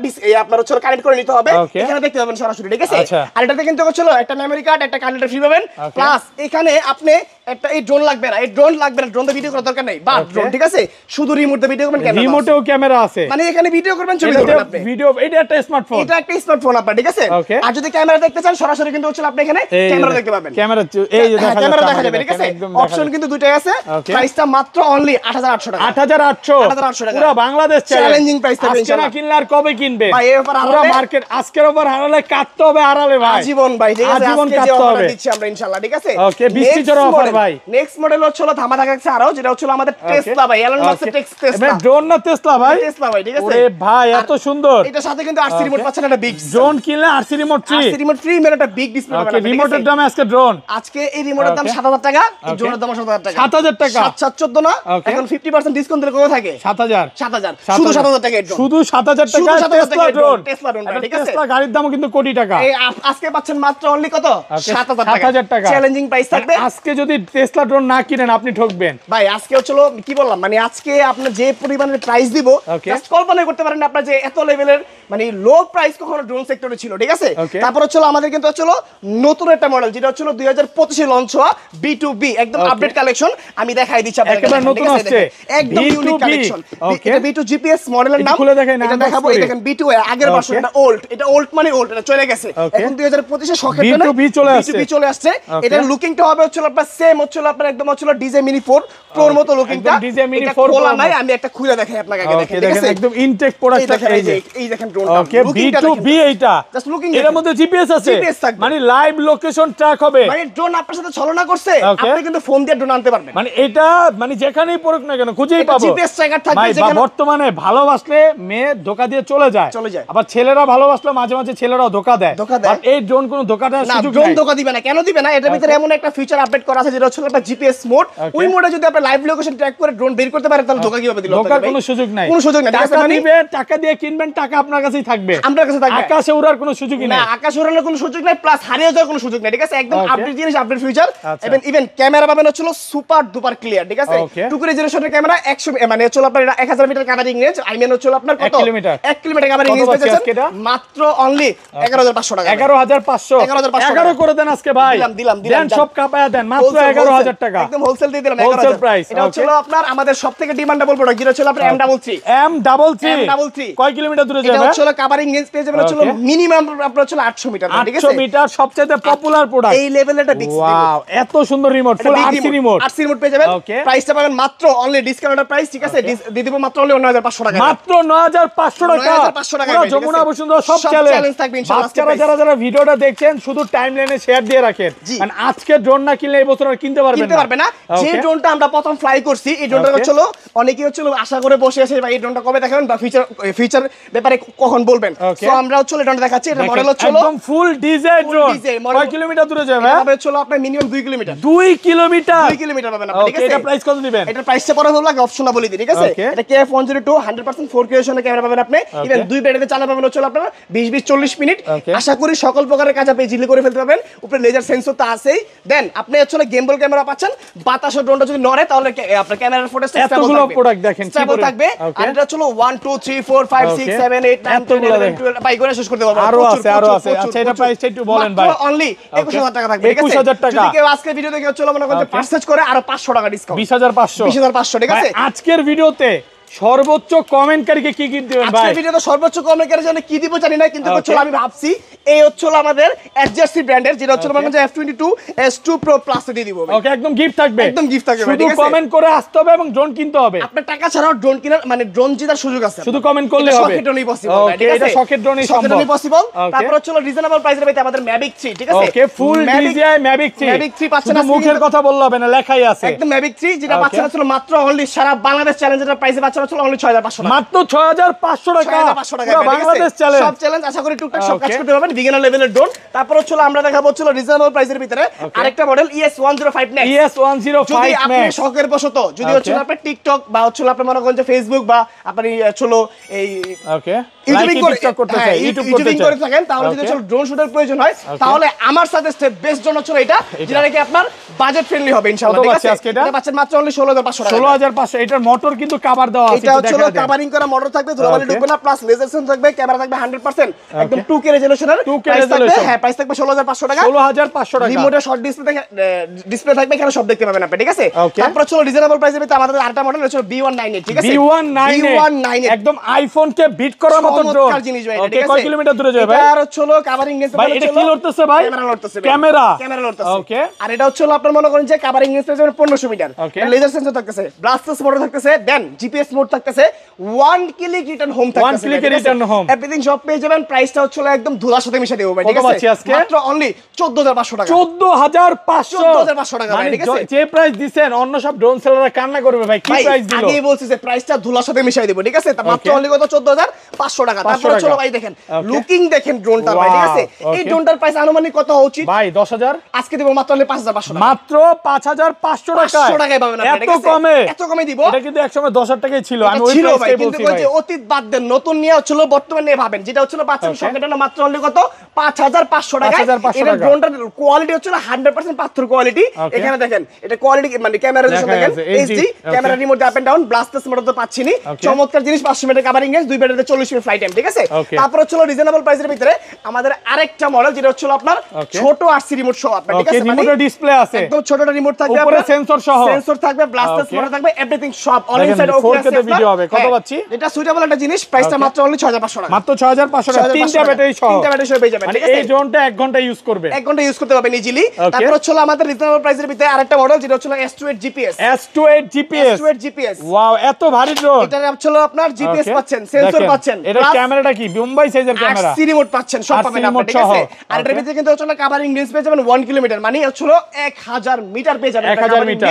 আপনার হচ্ছে কানেক্ট করে নিতে হবে, এখানে দেখতে পাবেন সরাসরি, ঠিক আছে? আর এটাতে কিন্তু হচ্ছে একটা মেমরি কার্ড, একটা কানেক্টর ফ্রি পাবেন, প্লাস এখানে আপনি একটা এই ড্রোন লাগবে না, এই ড্রোন লাগবে না, ড্রোন দিয়ে ভিডিও করার দরকার নাই, বা ড্রোন, ঠিক আছে? শুধু রিমোট দিয়ে ভিডিও করবেন, ক্যামেরা রিমোটেও ক্যামেরা আছে, মানে এখানে ভিডিও করবেন, ছবি দেখবেন আপনি, ভিডিও, এটা একটা স্মার্টফোন, এটা একটা স্মার্টফোন আপনার, ঠিক আছে? আর যদি ক্যামেরা দেখতে চান সরাসরি কিন্তু হচ্ছে আপনি এখানে ক্যামেরা দেখতে পাবেন, ক্যামেরা এই যে ক্যামেরা দেখা যাবে, ঠিক আছে? অপশন কিন্তু দুইটাই আছে, প্রাইসটা মাত্র অনলি 8800 টাকা, 8800 টাকা, পুরো বাংলাদেশ চ্যালেঞ্জিং প্রাইস থাকবে ইনশাআল্লাহ। আজকে না কিনলে আর কবে কিনবে ভাই? এই অফার পুরো মার্কেট আজকের অফার হারালে কাটতে হবে, হারালে ভাই আজীবন ভাই, ঠিক আছে? আজীবন আজকে যে কাটতে অফার হবে, দিচ্ছি আমরা ইনশাআল্লাহ, ঠিক আছে? ওকে, 20 টির অফার ভাই। নেক্সট মডেল হচ্ছে ধামা থাকছে আরো, যেটা হচ্ছে আমাদের টেসলা ভাই, এলন মাস্কের টেসলা, এবার ড্রোন না টেসলা ভাই, টেসলা ভাই, ঠিক আছে? ওরে ভাই এত সুন্দর, এটার সাথে কিন্তু আরসি রিমোট পাচ্ছেন, একটা বিগ ড্রোন কিনলে RC remote free, RC remote free, মানে একটা বিগ ডিসপ্লে পাবেন। ওকে, রিমোটের দামে আজকে ড্রোন, আজকে এই রিমোটের দাম 7000 টাকা, এই ড্রোনের দাম 7000 টাকা, 7000 টাকা, 714 না, এখন 50% ডিসকাউন্ট দিলে কত থাকে? 7000 শুধু 7000 টাকা এই ড্রোন, শুধু 7000 টাকা টেসলা ড্রোন, ঠিক আছে? টেসলা গাড়ির দামও কিন্তু কোটি টাকা, এই আজকে পাচ্ছেন মাত্র অনলি কত? 7000 টাকা, চ্যালেঞ্জিং প্রাইস থাকবে। আজকে যদি টেসলা ড্রোন না কিনেন আপনি ঠকবেন ভাই। আজকে হচ্ছে কি বললাম, মানে আজকে আপনি যে পরিমাণের প্রাইস দিব, জাস্ট কল্পনা করতে পারেন না আপনার যে এত লেভেলের মানে লো প্রাইস কখনো ড্রোন সেক্টরে ছিল, ঠিক আছে? তারপর হচ্ছে আমাদের কিন্তু হচ্ছে নতুন একটা মডেল, যেটা হচ্ছে 2025 এ লঞ্চ হওয়া B2B, একদম আপডেট কালেকশন, আমি দেখাই দিচ্ছি আপনাদের, একেবারে নতুন আসছে, একদম ইউনিক কালেকশন। এটা B2 GPS মডেলের নাম, খুলে দেখাই না, এটা দেখাবো। এই দেখেন B2 এর আগের ভার্সন, এটা ওল্ড, এটা ওল্ড মানে ওল্ড, এটা চলে গেছে, এখন 2025 এ শখের জন্য B2B চলে আসছে। এটার লুকিংটা হবে হচ্ছে আপনার সেম, হচ্ছে আপনার একদম হচ্ছে ডিজে মিনি 4 প্রোর মতো লুকিংটা, ডিজে মিনি এটা 4 খোলা নাই, আমি একটা খুলে দেখাই আপনাকে, আগে দেখেন, ঠিক আছে? একদম ইনটেক প্রোডাক্ট, এই দেখেন ড্রোনটা, ওকে, B2B এইটা, জাস্ট লুকিং, এর মধ্যে জিপিএস আছে, মানে লাইভ লোকেশন ট্র্যাক হবে, মানে ড্রোন আপনার সাথে ছলনা করছে, আপনি কিন্তু ফোন দিয়ে ড্রোন আনতে পারবেন, মানে এটা মানে যেখানেই পড়ুক না কেন খুঁজেই পাবো, জিপিএস ট্র্যাকার থাকবে, ভাই বর্তমানে মানে ভালোবাসলে মেয়ে ধোকা দিয়ে চলে যায়, আবার ছেলেরা ভালোবাসলে মাঝে মাঝে ছেলেরাও ধোকা দেয়। আর এই ড্রোন কোনো ধোকা দেওয়ার সুযোগ নাই। ড্রোন ধোকা দিবে না, কেন দিবে না? এটার ভিতরে এমন একটা ফিচার আপডেট করা আছে যেটা হচ্ছে আপনার জিপিএস মোড। ওই মোডে যদি আপনি লাইভ লোকেশন ট্র্যাক করে ড্রোন বের করতে পারেন তাহলে ধোকা কিভাবে দিল? ধোকার কোনো সুযোগ নাই, কোনো সুযোগ নাই। টাকা দিবেন, টাকা দিয়ে কিনবেন, টাকা আপনার কাছেই থাকবে, আপনার কাছে থাকবে। আকাশে উড়ার কোনো সুযোগই নাই, না আকাশে উড়ানোর কোনো সুযোগ নাই, প্লাস হারিয়ে যাওয়ার কোনো সুযোগ নাই, ঠিক আছে? একদম আপডেট জিনিস, আপডেট ফিচার। এবং ইভেন ক্যামেরা পাবেন হচ্ছে সুপার ডুপার ক্লিয়ার, ঠিক আছে? 2 রেজোলিউশনের ক্যামেরা 100 মানে হচ্ছে আপনার 1000 metre covering range, I mean হচ্ছে আপনার কত 1 কিলোমিটার কাভারিং রেঞ্জ পেয়েছেন মাত্র অনলি 11500 টাকা। 11500 11 করে দেন আজকে ভাই, দিলাম দেন সব কাপায়া দেন মাত্র 11000 টাকা, একদম হোলসেল দিয়ে দিলাম। Wholesale price. এটা হচ্ছে আপনার আমাদের সবথেকে ডিমান্ডেবল প্রোডাক্ট যেটা হচ্ছে আপনার M33 কয় কিলোমিটার দূরে যাবে? এটা হচ্ছে কাভারিং রেঞ্জ পেয়ে যাবেন হচ্ছে মিনিমাম আপনার হচ্ছে 800 মিটার, ঠিক আছে? 800 মিটার সবচেয়ে পপুলার প্রোডাক্ট এই লেভেলের একটা বিগ ওয়াও, এত সুন্দর রিমোট, ফুল আরসি রিমোট, রিমোট পেয়ে যাবেন। প্রাইসটা পাবেন মাত্র অনলি ডিসকাউন্টেড প্রাইস, ঠিক আছে? দিয়ে দিব মাত্র অনলি 9500 টাকা, মাত্র 9500 টাকা। 9500 টাকা। পুরো যমুনা বসুন্ধরা সব চ্যালেঞ্জ থাকবে ইনশাআল্লাহ। বাচ্চারা যারা ভিডিওটা দেখছেন শুধু টাইমলাইনে শেয়ার দিয়ে রাখেন, কারণ আজকে ড্রোন না কিনলে এই বছর আর কিনতে পারবে না। যে ড্রোনটা আমরা প্রথম ফ্লাই করছি এই ড্রোনটা হচ্ছে অনেকেই হচ্ছে আশা করে বসে আছে ভাই এই ড্রোনটা কবে দেখাবেন বা ফিচার ব্যাপারে কখন বলবেন। সো আমরা হচ্ছে ড্রোনটা দেখাচ্ছি। এটা মডেল হচ্ছে একদম ফুল ডিজে ড্রোন। কয় কিলোমিটার দূরে যাবে? এটা হচ্ছে আপনার মিনিমাম 2 কিলোমিটার। 2 কিলোমিটার পাবেন আপনি, ঠিক আছে? এটা প্রাইস কত দিবেন? এটা প্রাইসটা পরে বলবো, আগে অপশনটা বলে দিই, ঠিক আছে? এটা KF102 100% 4K রেজোলিউশনের ক্যামেরা পাবেন আপনি। ইভেন দুই ব্যাটারিতে চালানো পাবেন হচ্ছে আপনারা 20-40 মিনিট। আশা করি সকল প্রকারের কাজ আপনি ইজিলি করে ফেলতে পারবেন। উপরে লেজার সেন্সর তো আছেই। দেন আপনি হচ্ছে গেমবল ক্যামেরা পাচ্ছেন, বাতাসে ড্রোনটা যদি নড়ে তাহলে আপনার ক্যামেরার ফুটেজটা এতগুলো প্রোডাক্ট দেখেন স্টেবল থাকবে। আর এটা হচ্ছে 1 2 3 4 5 6 7 8 9 10 11 12 ভাই করে শেষ করতে পারবো। আরো আছে। আচ্ছা এটা প্রাইসটা একটু বলেন ভাই। অনলি 21000 টাকা থাকবে, ঠিক আছে? 21000 টাকা। যদি কেউ আজকে ভিডিও দেখে চলো মনে করেন যে পারচেজ করে আরো 500 টাকা ডিসকাউন্ট, 20500, 20500, ঠিক আছে? আজকের ভিডিওতে সর্বোচ্চ কমেন্টকারীকে কি গিফট দিবেন ভাই? আজকের ভিডিওতে সর্বোচ্চ কমেন্টকারীর জন্য কি দিব জানি না, কিন্তু হচ্ছে আমি ভাবছি এই হচ্ছে আমাদের এসজেসি ব্র্যান্ডের যেটা হচ্ছে মানে F22 S2 Pro Plus দিয়ে দিব। ওকে, একদম গিফট থাকবে, একদম গিফট থাকবে, শুধু কমেন্ট করে আসতে হবে এবং ড্রোন কিনতে হবে। আপনার টাকা ছাড়াও ড্রোন কেনার মানে ড্রোন জেতার সুযোগ আছে, শুধু কমেন্ট করলে হবে। শখের ড্রোনই পসিবল, ঠিক আছে? এটা শখের ড্রোনই সম্ভব, পসিবল। তারপর হচ্ছে রিজনেবল প্রাইসের ভিতরে আমাদের Mavic 3, ঠিক আছে? ওকে, ফুল DJI Mavic 3 পাচ্ছেন, মুখের কথা বললে হবে না, লেখাই আছে একদম Mavic 3 যেটা পাচ্ছেন হচ্ছে মাত্র অনলি সারা বাংলাদেশ চ্যালেঞ্জের প্রাইসে পাচ্ছেন হচ্ছে অনলি 6500 টাকা, মাত্র 6500 টাকা। পুরো বাংলাদেশ চ্যালেঞ্জ, সব চ্যালেঞ্জ আশা করি টুকটাক সব কাজ করতে পারবেন, বিগিনার লেভেলের ড্রোন। তারপর হচ্ছে আমরা দেখাবো হচ্ছে রিজনেবল প্রাইসের ভিতরে আরেকটা মডেল ES105 Max। ES105 যদি আপনি Max শখের বশত যদি হচ্ছে আপনি টিকটক বা হচ্ছে আপনি মনে করেন যে ফেসবুক বা আপনি হলো এই ওকে ইউটিউবিং করে থাকেন, তাহলে যদি ড্রোন শুটের প্রয়োজন হয় তাহলে আমার সাজেস্টেড বেস্ট ড্রোন হচ্ছে এটা, যেটা নাকি আপনার বাজেট ফ্রেন্ডলি হবে ইনশাআল্লাহ, ঠিক আছে? এটা পাচ্ছেন মাত্র অনলি 16500 টাকা। 16500। এটার মোটর কিন্তু কভার দেওয়া আছে, এটা হচ্ছে কভারিং করা মোটর থাকবে, ধুলাবালি ঢুকবে না, প্লাস লেজার সেন্সর থাকবে, ক্যামেরা থাকবে 100% একদম 2K রেজোলিউশনের, প্রাইস থাকবে প্রাইস থাকবে 16500 টাকা। 16500 টাকা। রিমোটের শর্ট ডিসপ্লে থাকবে, এখানে সব দেখতে পাবেন আপনি, ঠিক আছে? তারপর হচ্ছে রিজনেবল প্রাইসের ভিতরে আমাদের আরেকটা মডেল হচ্ছে B198, ঠিক আছে? B198 একদম আইফোন কে বিট করার মতো ড্রোন। ওকে, কয় কিলোমিটার দূরে যাবে? এটা হচ্ছে কভারিং রেঞ্জ ভাই, এটা কি লড়তেছে ভাই? ক্যামেরা লড়তেছে। ওকে, আর এটা হচ্ছে আপনার মনে করেন যে কভারিং রেঞ্জ পেয়ে যাবেন 1500 মিটার, লেজার সেন্সর থাকতেছে, ব্লাস্টার্স মোটর থাকতেছে, দেন জিপিএস মোড থাকতেছে, 1 ক্লিক রিটার্ন হোম থাকতেছে, 1 ক্লিক রিটার্ন হোম, এভরিথিং সব পেয়ে যাবেন। প্রাইসটা হচ্ছে একদম ধুলার সাথে মিশিয়ে দেব ভাই, ঠিক আছে? মাত্র অনলি 14500 টাকা। 14500 টাকা ভাই, ঠিক আছে? যে প্রাইস দিবেন অন্য সব ড্রোন সেলাররা কান্না করবে ভাই, কি প্রাইস দিলো? আগেই বলছি যে প্রাইসটা ধুলার সাথে মিশিয়ে দেব, ঠিক আছে? মাত্র অনলি কত 14500 টাকা। তারপর চলো ভাই দেখেন লুকিং দেখেন ড্রোনটা ভাই, ঠিক আছে? এই ড্রোনটার প্রাইস আনুমানিক কত হওয়া উচিত ভাই? 10000। আজকে দেব মাত্র অনলি 5500 টাকা। মাত্র 5500 টাকা। 500 টাকায় পাবেন আপনি, ঠিক আছে? এত কমে দিব। এটা কিন্তু একসময় 10000 টাকাই ছিল, আমি ওই ছিল ভাই, প্রাইসটাই কিন্তু বলছি ভাই। যে অতীত বাদ দেন, নতুন নিয়ে হচ্ছিল বর্তমানে নিয়ে ভাবেন, যেটা হচ্ছিল পাচ্ছেন সকেটটা না মাত্র অনলি কত 5500 টাকা। এর ড্রোনটার কোয়ালিটি হচ্ছিল 100% পাথর কোয়ালিটি। এখানে দেখেন এটা কোয়ালিটি মানে ক্যামেরা রেজোলিউশন দেখেন HD, camera remote up and down, blasters motor তো পাচ্ছিনি, চমৎকার জিনিস। 500 মিটার কভারিং রেঞ্জ, দুই ব্যাটারিতে 40 মিনিট ফ্লাইট টাইম, ঠিক আছে? তারপর হচ্ছিল রিজনেবল প্রাইসের ভিতরে আমাদের আরেকটা মডেল যেটা হচ্ছিল আপনার ছোট আরসি রিমোট সহ, আপনার ঠিক আছে? রিমোটের ডিসপ্লে আছে, একদম ছোটটা রিমোট থাকবে, উপরে সেন্সর সহ, সেন্সর থাকবে, ব্লাস্টার্স মোটর থাকবে, এভরিথিং সব অল ইনসাইড ওকে। 4K তে ভিডিও হবে, কত পাচ্ছি? এটা সুইটেবল একটা জিনিস, প্রাইসটা মাত্র অনলি 6500 টাকা। মাত্র 6500 টাকা, তিনটা ব্যাটারি সহ, তিনটা ব্যাটারি সহ পেয়ে যাবেন, মানে ঠিক আছে? এই ড্রোনটা 1 ঘন্টা ইউজ করবে, 1 ঘন্টা ইউজ করতে পারবেন ইজিলি। তারপর হচ্ছে আমাদের রিজনেবল প্রাইসের ভিতরে আরেকটা মডেল যেটা হচ্ছে S28 GPS। S28 GPS, S28 GPS, wow, এত ভারী ড্রোন। এটা হচ্ছে আপনার জিপিএস পাচ্ছেন, সেন্সর পাচ্ছেন, এটা ক্যামেরাটা কি বোম্বাই সাইজের ক্যামেরা, আরসি রিমোট পাচ্ছেন, সব পাবেন আপনি, ঠিক আছে? আর এটার ভিতরে কিন্তু হচ্ছে কভারিং রেঞ্জ পেয়ে যাবেন 1 কিলোমিটার, মানে হচ্ছে 1000 মিটার পেয়ে যাবেন, 1000 মিটার।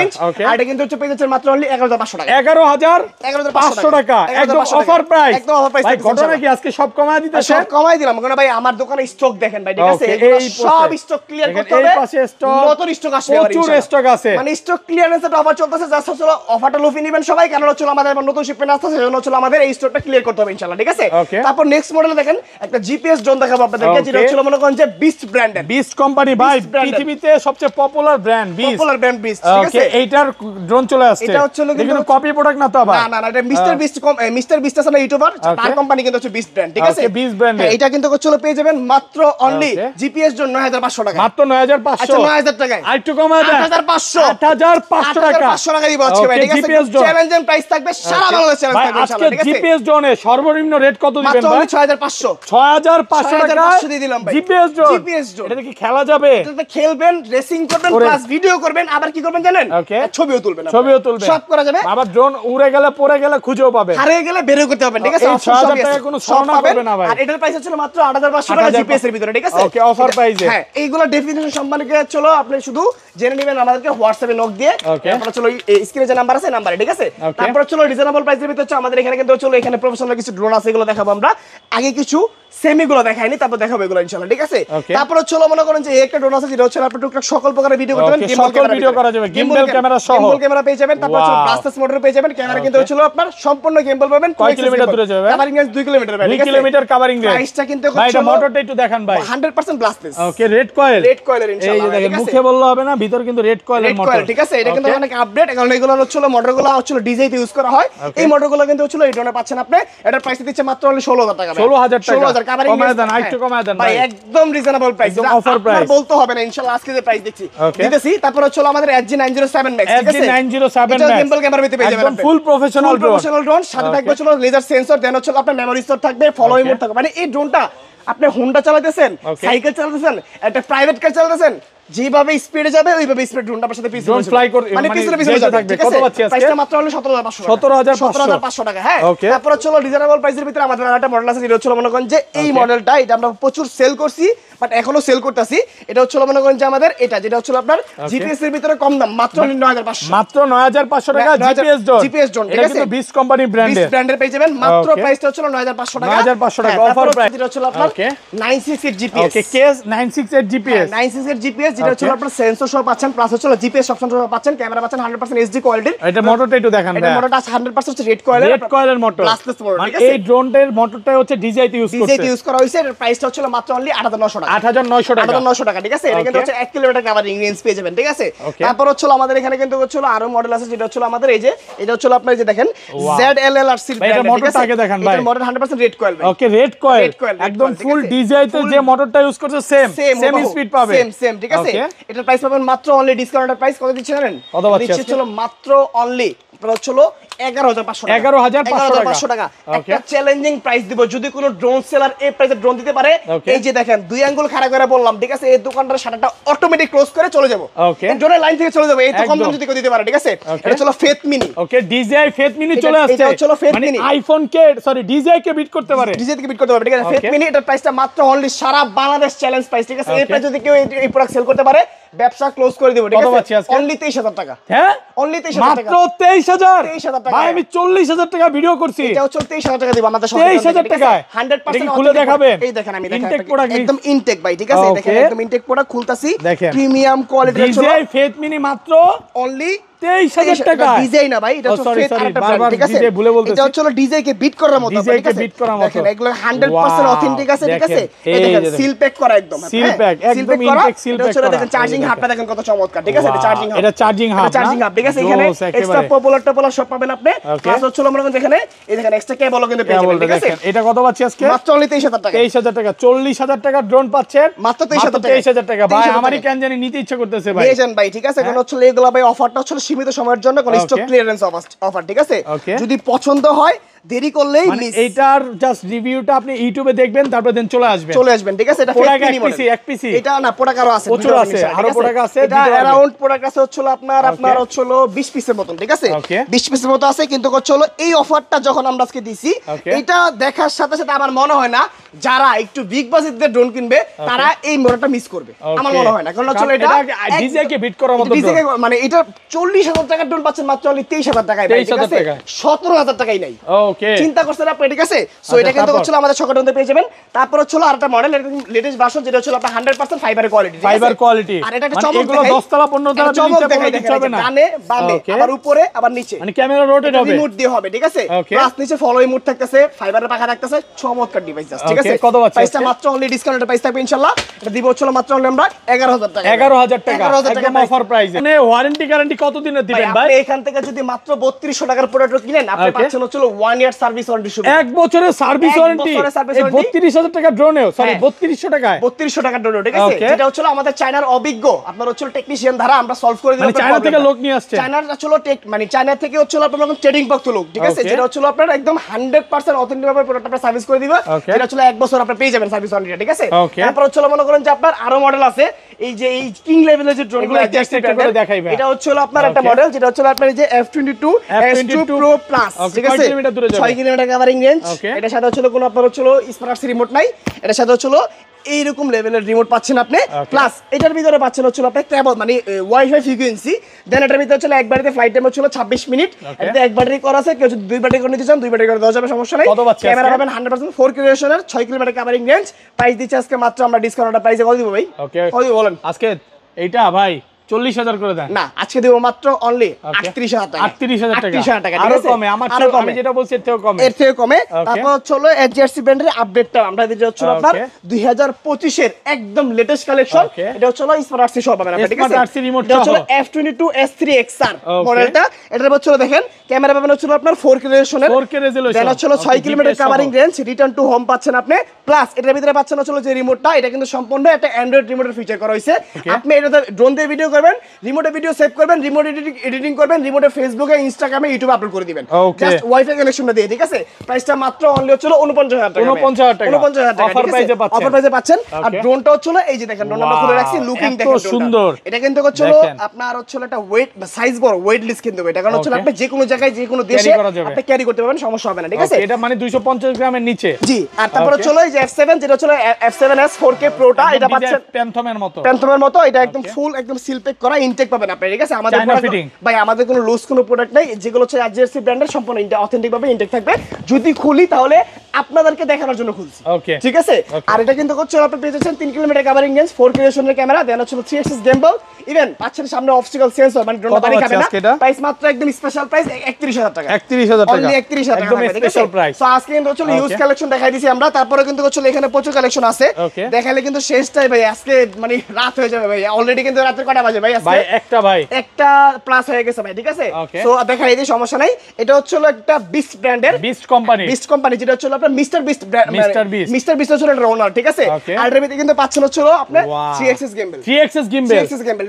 আর এটা কিন্তু হচ্ছে পেয়ে যাচ্ছেন মাত্র অনলি 11500 টাকা। 11500 11,500 টাকা একদম 11,500 অফার প্রাইস। একদম অফার প্রাইস ভাই ঘটনা কি আজকে সব কমায় দিতেছে? সব কমাই দিলাম কারণ ভাই আমার দোকানে স্টক দেখেন ভাই, ঠিক আছে? Okay, এগুলো এই সব পাশে। স্টক ক্লিয়ার দেখেন, করতে হবে। এই পাশে stock, নতুন স্টক আসবে আবার প্রচুর ইনশাআল্লাহ। stock আছে। মানে স্টক ক্লিয়ারেন্সের অফার চলতেছে, জাস্ট হলো অফারটা লুফে নেবেন সবাই, কারণ হচ্ছে আমাদের আবার নতুন শিপমেন্ট আসছে, সেজন্য হচ্ছে আমাদের এই স্টকটা ক্লিয়ার করতে হবে ইনশাআল্লাহ, ঠিক আছে? Okay. তারপর নেক্সট মডেলে দেখেন একটা জিপিএস ড্রোন দেখাবো আপনাদেরকে, যেটা Okay. হচ্ছে মনে করেন যে বিস্ট ব্র্যান্ডের, বিস্ট কোম্পানি ভাই, Beast brand এর। পৃথিবীতে সবচেয়ে popular brand beast. Popular brand beast, ঠিক ওকে, আছে? এইটার ড্রোন চলে আসছে। এটা হচ্ছে হলো কিন্তু কিন্তু কপি প্রোডাক্ট না তো আবার? না না না, এটা মিস্টার বিস্ট মিস্টার বিস্ট আছে না ইউটিউবার, তার কোম্পানি কিন্তু হচ্ছে বিস্ট ব্র্যান্ড, ঠিক আছে? Okay, Beast brand এর। হ্যাঁ, এটা কিন্তু হচ্ছে পেয়ে যাবেন মাত্র অনলি Okay. জিপিএস জন্য 9,500 টাকা। মাত্র 9500। আচ্ছা 9,000 টাকায় আরেকটু কমায় দেন। 8,500 8500 টাকা। 8,500 টাকা দিব আজকে ভাই, Okay, ঠিক আছে? GPS drone। চ্যালেঞ্জিং প্রাইস থাকবে, সারা Okay. বাংলাদেশ চ্যালেঞ্জ ভাই, থাকবে আজকে ইনশাআল্লাহ, ঠিক আছে? জিপিএস ড্রোনে সর্বনিম্ন রেট কত দিবেন মাত্র ভাই? only 6,500 6500 টাকা 6,500 দিয়ে দিলাম ভাই। GPS drone. GPS drone। এটা কি খেলা যাবে? এটাতে খেলবেন, রেসিং করবেন, ওরে। প্লাস ভিডিও করবেন, আবার কি করবেন জানেন? Okay. ছবিও তুলবেন, ছবিও তুলবে, সব করা যাবে। আবার ড্রোন উড়ে গেলে পড়ে গেলে খুঁজেও পাবে। হারিয়ে গেলে বেরও করতে হবে, ঠিক আছে? এই অপশন 6,000 সবই আছে। টাকা কোনো সব ছলনা পাবেন। করবে না ভাই। আর এটার প্রাইস হচ্ছে মাত্র 8,500 টাকা 8,500 জিপিএস এর ভিতরে, ঠিক আছে? Okay, offer price এ। হ্যাঁ, এইগুলো ডেফিনিশন সম্পর্কে চলো আপনি শুধু জেনে নেবেন আমাদেরকে হোয়াটসঅ্যাপে নক দিয়ে। Okay. তারপরে চলো স্ক্রিনে যে নাম্বার আছে নাম্বারে, ঠিক আছে? Okay. তারপরে চলো রিজনেবল প্রাইসের ভিতরে হচ্ছে আমাদের এখানে কিন্তু চলো এখানে প্রফেশনাল কিছু ড্রোন আছে, এগুলো দেখাবো আমরা। আগে কিছু সেমিগুলো দেখাইনি, তারপর দেখাবো এগুলো ইনশাআল্লাহ, ঠিক আছে? Okay. তারপরে চলো মনে করেন যে এই একটা ড্রোন আছে, যেটা হচ্ছে আপনি টুকটাক সকল প্রকারের ভিডিও করতে পারবেন, Okay, সকল video করা যাবে, gimbal camera সহ। গিম্বল ক্যামেরা পেয়ে যাবেন, তারপর হচ্ছে Wow. ব্লাস্টার্স মোটর পেয়ে যাবেন, ক্যামেরা কিন্তু হচ্ছে আপনার সম্পূর্ণ গিম্বল পাবেন। কয় কিলোমিটার দূরে যাবে? কভারিং রেঞ্জ 2 কিলোমিটার ভাই, 2 ঠিক আছে? Kilometre covering range. প্রাইসটা কিন্তু ভাই এটা হলো মোটরটা একটু দেখান ভাই। 100% ব্লাস্টলেস। ওকে, রেড কয়েল। রেড কয়েলের এই যে ইনশাআল্লাহ, দেখেন, ঠিক আছে? মুখে বললে হবে না, ভিতর কিন্তু রেড কয়েলের রেড মোটর। কয়েল, ঠিক আছে? এটা কিন্তু Okay. অনেক আপডেট, কারণ এগুলো হচ্ছে মোটরগুলো হচ্ছে ডিজেতে ইউজ করা হয়। Okay. এই মোটরগুলো কিন্তু হচ্ছে এই ড্রোনে পাচ্ছেন আপনি। এটার প্রাইস দিচ্ছে মাত্র 16,000 টাকা ভাই। 16,000 টাকা। 16,000 কভারিং কমায় দেন, আরেকটু কমায় দেন ভাই, ভাই। একদম রিজনেবল প্রাইস, একদম offer price। বলতে হবে না ইনশাআল্লাহ, আজকে যে প্রাইস দিচ্ছি Okay. দিতেছি। তারপর হচ্ছে আমাদের SG907 Max, ঠিক আছে? SG907 এটা Max। গিম্বল ক্যামেরা পেয়ে যাবেন একদম আপনি। ফুল প্রফেশনাল ড্রোন। প্রফেশনাল ড্রোন, সাথে থাকবে হচ্ছে লেজার সেন্সর, দেন হচ্ছে আপনার মেমরি স্টোর থাকবে, ফলোইং Okay. মোড থাকবে। মানে এই ড্রোনটা আপনি হোন্ডা চালাতেছেন, Okay. সাইকেল চালাতেছেন, একটা প্রাইভেট কার চালাতেছেন, যেভাবে স্পিডে যাবে ওইভাবে স্পিড ড্রোনটা আপনার সাথে পিছনে Drone fly করে- মানে মানে পিছনে পিছনে যেতে যাবে, থাকবে। ঠিক কত আছে? পাচ্ছি আজকে? প্রাইসটা মাত্র হলো 17,500 17,500 টাকা, হ্যাঁ। Okay. তারপর হচ্ছে রিজনেবল প্রাইসের ভিতরে আমাদের আরেকটা মডেল আছে, যেটা হচ্ছে মনে করেন যে এই Okay. মডেলটা, এটা আমরা প্রচুর সেল করছি, বাট এখনো সেল করতেছি। এটা হচ্ছে মনে করেন যে আমাদের এটা, যেটা হচ্ছে আপনার জিপিএস এর ভিতরে কম দাম, মাত্র 9,500 মাত্র 9500 টাকা 9,000 জিপিএস ড্রোন। GPS drone, ঠিক এটা আছে? কিন্তু বিস্ট কোম্পানি ব্র্যান্ডের। ব্র্যান্ডের পেয়ে যাবেন, মাত্র Okay. প্রাইসটা হচ্ছে 9,500 টাকা। 9,500 টাকা, হ্যাঁ, offer তারপর price। যেটা হচ্ছে আপনার Okay. 968 জিপিএস, ওকে, কেস 968 জিপিএস। 968 জিপিএস, যেটা হচ্ছে Okay. আপনার সেন্সর সহ পাচ্ছেন, প্লাস হচ্ছে জিপিএস অপশন সহ পাচ্ছেন, ক্যামেরা পাচ্ছেন 100% এইচডি কোয়ালিটির। এটা মোটরটা একটু দেখান এটা ভাই। মোটরটা 100% রেড কয়েলের, রেড কয়েলের মোটর। ব্লাস্টলেস মোটর, মানে ঠিক আছে? এই ড্রোনটার মোটরটা হচ্ছে ডিজাইতে ইউজ ডিজেতে করছে। ইউজ করা হয়েছে, এর প্রাইসটা হচ্ছে মাত্র অনলি 8,900 টাকা। 8,900 টাকা। 8,900 টাকা, ঠিক আছে? এটা কিন্তু Okay. হচ্ছে 1 কিলোমিটার কভারিং রেঞ্জ পেয়ে যাবেন, ঠিক আছে? Okay. তারপর হচ্ছে আমাদের এখানে কিন্তু হচ্ছে আরো মডেল আছে, যেটা হচ্ছে আমাদের এই যে, এটা হচ্ছে আপনার এই যে দেখেন Wow. ZLLRC ভাই, এটা মোটরটা আগে দেখান ভাই। এটা মোটর 100% রেড কয়েল ভাই। Okay, red coil. Red coil, red একদম coil, ঠিক ফুল আছে? ডিজাইতে Full- যে মোটরটা ইউজ করছে সেম সেম স্পিড পাবে। সেম, ঠিক আছে? Okay. এটার প্রাইস পাবেন মাত্র অনলি ডিসকাউন্টের প্রাইস কত দিচ্ছেন জানেন? কত পাচ্ছি দিচ্ছে আজকে? ছিল মাত্র অনলি আপনার হচ্ছে 11,500 টাকা। 11,500 টাকা। Okay. একটা চ্যালেঞ্জিং প্রাইস দিব, যদি কোনো ড্রোন সেলার এই প্রাইসে ড্রোন দিতে পারে। Okay. এই যে দেখেন, দুই আঙ্গুল খাড়া করে বললাম, ঠিক আছে? এই দোকানটার শাটারটা অটোমেটিক ক্লোজ করে চলে যাব। Okay. এই ড্রোনের লাইন থেকে চলে যাব, এই তো কম দাম একদম। যদি কেউ দিতে পারে, ঠিক আছে? Okay. এটা হলো ফেথ মিনি। ওকে, ডিজাই ফেথ মিনি এটা- চলে আসছে। এটা হচ্ছে Faith মানে Mini। আইফোন কে সরি ডিজাই কে বিট করতে পারে। ডিজে থেকে বিট করতে পারবে, ঠিক আছে? Okay. ফেথ মিনি, এটার প্রাইসটা মাত্র অনলি সারা বাংলাদেশ চ্যালেঞ্জ প্রাইস, ঠিক আছে? এই Okay. প্রাইস যদি কেউ এই প্রোডাক্ট সেল করতে পারে, ব্যবসা ক্লোজ করে দিব, ঠিক কত আছে? পাচ্ছি আজকে? অনলি 23,000 টাকা। হ্যাঁ, অনলি 23,000 টাকা। মাত্র 23,000। 23,000 টাকা। ভাই, আমি 40,000 টাকা ভিডিও করছি। এটা হচ্ছে 23,000 টাকা দিব আমাদের 23,000 টাকায়? 100% এটা কি খুলে দেখাবেন? এই দেখেন, আমি দেখাই Intake আপনাকে। product একদম ইনটেক ভাই, ঠিক আছে? এই দেখেন, Okay. একদম ইনটেক প্রোডাক্ট খুলতাছি, দেখেন। প্রিমিয়াম কোয়ালিটির ছিল ডিজাই ফেথ মিনি মাত্র অনলি 23,000 টাকা। ডিজাই না ভাই, এটা Oh, হচ্ছে sorry, ফেথ sorry, আরেকটা বারবার brand, ঠিক আছে? DJ ভুলে বলতেছি। এটা হচ্ছে ডিজে কে বিট করার মতো, DJ ঠিক কে আছে? beat করার মতো। দেখেন, এগুলো 100% Wow, অথেন্টিক আছে, ঠিক আছে? দেখেন, এই দেখেন, এই যে সিল প্যাক করা একদম। Seal হ্যাঁ, pack, seal একদম pack করা। intake seal এটা হচ্ছে pack করা। দেখেন, চার্জিং এই হাবটা দেখেন কত চমৎকার, ঠিক আছে? এটা Wow, চার্জিং হাব। এটা charging hub না? চার্জিং হাব, ঠিক আছে? এখানে জোস একেবারে। এক্সট্রা পপুলার সব পাবেন আপনি। Okay. প্লাস হচ্ছে আমরা এখানে এই দেখেন এক্সট্রা কেবলও কিন্তু পেয়ে যাবেন, ঠিক আছে? এটা কত পাচ্ছি আজকে? মাত্র অনলি 23,000 টাকা। 23,000 টাকা। 40,000 টাকা ড্রোন পাচ্ছেন মাত্র 23,000 টাকা। 23,000 টাকা। ভাই, 23,000 আমারই টাকা। কেন জানি নিতে ইচ্ছা করতেছে ভাই। নিয়ে যান ভাই, ঠিক আছে? কারণ হচ্ছে এগুলো ভাই অফারটা হচ্ছে সীমিত সময়ের জন্য, কোন Okay. স্টক ক্লিয়ারেন্স অফার, ঠিক আছে? Okay. যদি পছন্দ হয় দেরি করলেই মানে মিস। এইটার জাস্ট রিভিউটা আপনি ইউটিউবে দেখবেন, তারপর দেন চলে আসবেন, ঠিক আছে? এটা প্রোডাক্ট এক পিসি এটা না, প্রোডাক্ট আরো আছে, প্রচুর আছে, আরো প্রোডাক্ট আছে। এটা অ্যারাউন্ড প্রোডাক্ট আছে হচ্ছে আপনার হচ্ছে 20 পিসের মতন, ঠিক আছে? 20 পিসের মতো আছে, কিন্তু হচ্ছে এই অফারটা যখন আমরা আজকে দিছি, এটা দেখার সাথে সাথে আমার মনে হয় না যারা একটু বিগ বাজেট দিয়ে ড্রোন কিনবে তারা এই মডেলটা মিস করবে, আমার মনে হয় না। কারণ হচ্ছে এটা ডিজেকে বিট করার মতো, মানে এটা 40,000 টাকার ড্রোন পাচ্ছেন মাত্র 23,000 টাকায়, ঠিক আছে? 17,000 টাকাই নাই। ওকে, চিন্তা করছেন আপনি, ঠিক আছে? সো এটা কিন্তু হচ্ছে আমাদের শকের মধ্যে পেয়ে যাবেন। তারপর হচ্ছে আরেকটা মডেল, এটা লেটেস্ট ভার্সন, যেটা হচ্ছে আপনার 100% ফাইবার কোয়ালিটি, ফাইবার কোয়ালিটি। আর এটা একটা মানে চমক এগুলো 10 তলা 15 তলা চমক নিচে দেখাই দিতে হবে না, ডানে বামে আবার উপরে আবার নিচে, মানে ক্যামেরা রোটেট হবে, রিমোট দিয়ে হবে, ঠিক আছে? প্লাস নিচে ফলোই মোড থাকতেছে, ফাইবারের পাখা থাকতেছে, চমৎকার ডিভাইস, ঠিক আছে? কত পাচ্ছেন? প্রাইসটা মাত্র অনলি ডিসকাউন্টেড প্রাইস থাকবে ইনশাআল্লাহ। এটা দিব হচ্ছে মাত্র অনলি আমরা 11,000 টাকা, 11,000 টাকা একদম অফার প্রাইস। মানে ওয়ারেন্টি গ্যারান্টি কত দিনের দিবেন ভাই? আপনি এখান থেকে যদি মাত্র 3200 টাকার প্রোডাক্ট কিনেন, আপনি পাচ্ছেন হচ্ছে 1 ইয়ার সার্ভিস ওয়ারেন্টি, এক বছরের সার্ভিস ওয়ারেন্টি। 32,000 টাকা ড্রোনেও, সরি 3200 টাকায়, 3200 টাকার ড্রোন, ঠিক আছে? যেটা হচ্ছে আমাদের চায়নার অভিজ্ঞ আপনার হচ্ছে টেকনিশিয়ান দ্বারা আমরা সলভ করে দিলাম। মানে চায়না থেকে লোক নিয়ে আসছে, চায়নার আসলে মানে চায়না থেকে হচ্ছে আপনার ট্রেডিং পক্ষ লোক, ঠিক আছে? যেটা হচ্ছে আপনার একদম 100% অথেন্টিক ভাবে প্রোডাক্ট আপনার সার্ভিস করে দিবে, যেটা হচ্ছে 1 বছর আপনি পেয়ে যাবেন সার্ভিস ওয়ারেন্টি, ঠিক আছে? তারপর হচ্ছে মনে করেন যে আপনার আরো মডেল আছে, এই যে এই কিং লেভেলের যে ড্রোনগুলো দেখাইবে, এটা হচ্ছে আপনার একটা মডেল, যেটা হচ্ছে আপনার এই যে F22 S2 Pro Plus, ঠিক আছে? 6 কিলোমিটার কভারিং রেঞ্জ। এটার সাথে হচ্ছে কোনো আপনার হচ্ছে স্মার্ট রিমোট নাই, এটার সাথে হচ্ছে এইরকম লেভেলের রিমোট পাচ্ছেন আপনি, প্লাস এটার ভিতরে পাচ্ছেন হচ্ছে আপনি ট্রাভেল মানে ওয়াইফাই ফ্রিকোয়েন্সি, দেন এটার ভিতরে হচ্ছে এক ব্যাটারিতে ফ্লাইট টাইম হচ্ছে 26 মিনিট, এটাতে এক ব্যাটারি করা আছে, কেউ যদি 2 ব্যাটারি করে নিতে চান 2 ব্যাটারি করে দেওয়া যাবে, সমস্যা নাই। ক্যামেরা পাবেন 100% 4K রেজোলিউশনের, 6 kilometre covering range. Price দিচ্ছে আজকে মাত্র আমরা ডিসকাউন্টেড প্রাইসে কত দিব ভাই? কত দিব বলেন আজকে? এইটা ভাই 40,000 করে দেন না, আজকে দেব মাত্র অনলি 38,000 টাকা, 38,000 টাকা, 38,000 টাকা, আরো কমে, আমি যেটা বলছি এর থেকেও কমে, এর থেকে কমে। তারপর হচ্ছে এজআরসি ব্র্যান্ডের আপডেটটা আমরা দিতে হচ্ছে আপনার 2025 এর একদম লেটেস্ট কালেকশন। এটা হচ্ছে স্মার্ট আরসি সব পাবেন আপনি, ঠিক আছে? এটা হচ্ছে F22 S3 XR মডেলটা। এটার হচ্ছে দেখেন ক্যামেরা পাবেন হচ্ছে আপনার 4K রেজোলিউশনের, 4K রেজোলিউশন, দেন হচ্ছে 6 kilometre covering range, return to home পাচ্ছেন আপনি, প্লাস এটার ভিতরে পাচ্ছেন হচ্ছে যে রিমোটটা, এটা কিন্তু সম্পূর্ণ একটা অ্যান্ড্রয়েড রিমোটের ফিচার করা হয়েছে। আপনি এটাতে ড্রোন দিয়ে ভিডিও করবেন, রিমোটে ভিডিও সেভ করবেন, রিমোট এডিটিং করবেন, রিমোটে ফেসবুকে ইনস্টাগ্রামে ইউটিউবে আপলোড করে দিবেন, জাস্ট ওয়াইফাই কানেকশনটা দিয়ে, ঠিক আছে? প্রাইসটা মাত্র অনলি হচ্ছে 49,000 টাকা, 49,000 টাকা, 49,000 টাকা অফার প্রাইসে পাচ্ছেন, অফার প্রাইসে পাচ্ছেন। আর ড্রোনটা হচ্ছে এই যে দেখেন, ড্রোনটা আমরা খুলে রাখছি, লুকিং দেখেন সুন্দর। এটা কিন্তু হচ্ছে আপনার হচ্ছে একটা ওয়েট সাইজ বড়, ওয়েট লিস্ট কিন্তু এটা, কারণ হচ্ছে আপনি যে কোনো জায়গায় যে কোনো দেশে আপনি ক্যারি করতে পারবেন, সমস্যা হবে না, ঠিক আছে? এটা মানে 250 গ্রামের নিচে, জি। আর তারপর হচ্ছে এই যে F7, যেটা হচ্ছে F7s 4K প্রোটা, এটা পাচ্ছেন প্যান্থমের মতো, এটা একদম ফুল একদম সিল প্যাক করা ইনটেক পাবেন আপনি, ঠিক আছে? আমাদের ভাই আমাদের কোনো লুজ কোনো প্রোডাক্ট নাই, যেগুলো হচ্ছে আরজিএসসি ব্র্যান্ডের সম্পূর্ণ অথেন্টিক ভাবে ইনটেক থাকবে। যদি খুলি তাহলে আপনাদেরকে দেখানোর জন্য খুলছি, ঠিক আছে? আর এটা কিন্তু হচ্ছে আপনি পেয়ে যাচ্ছেন 3 কিলোমিটার কভারিং রেঞ্জ, 4K রেজোলিউশনের ক্যামেরা, দেন হচ্ছে 3 axis gimbal, ইভেন পাচ্ছেন সামনে অবস্টাকল সেন্সর, মানে ড্রোনটা বাড়ি খাবে না। প্রাইস মাত্র একদম স্পেশাল প্রাইস 31,000 টাকা, 31,000 টাকা, অনলি 31,000 টাকা, একদম স্পেশাল প্রাইস। সো আজকে কিন্তু হচ্ছে হিউজ কালেকশন দেখাই দিয়েছি আমরা, তারপরে কিন্তু হচ্ছে এখানে প্রচুর কালেকশন আছে, দেখাইলে কিন্তু শেষটাই ভাই আজকে মানে রাত হয়ে যাবে ভাই, অলরেডি কিন্তু রাতের কটা বাজে ভাই? আজকে একটা প্লাস হয়ে গেছে ভাই, ঠিক আছে? সো দেখাই দিই, সমস্যা নাই। এটা হচ্ছে একটা বিস্ট ব্র্যান্ডের, বিস্ট কোম্পানি, যেটা হচ্ছে আপনার মিস্টার বিস্ট হচ্ছে একটা ওনার, ঠিক আছে? আর এর ভিতরে কিন্তু পাচ্ছেন হচ্ছে আপনার 3 axis gimbal,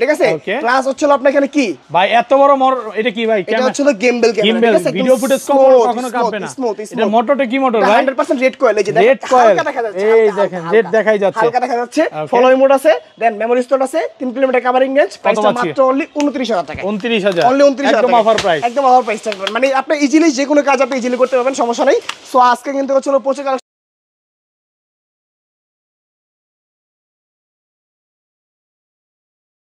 ঠিক আছে? প্লাস হচ্ছে আপনার এখানে কি ভাই এত বড় এটা কি ভাই? এটা হচ্ছে gimbal ক্যামেরা, ঠিক আছে? ভিডিও ফুটেজ কখনো কাঁপবে না। এটা মোটরটা কি মোটর ভাই? 100% রেড কয়েল, এই যে রেড কয়েল, এই দেখেন রেড দেখাই যাচ্ছে, হালকা দেখা যাচ্ছে। ফলোই মোড আছে, দেন মেমরি স্টোর আছে, 3 কিলোমিটার কভারিং রেঞ্জ, প্রাইসটা মাত্র অনলি 29,000 টাকা, 29,000, অনলি 29,000 একদম অফার প্রাইস, একদম অফার প্রাইস। মানে আপনি ইজিলি যে কোনো কাজ আপনি ইজিলি করতে পারবেন, সমস্যা নাই। সো আজকে কিন্তু হচ্ছে প্রচুর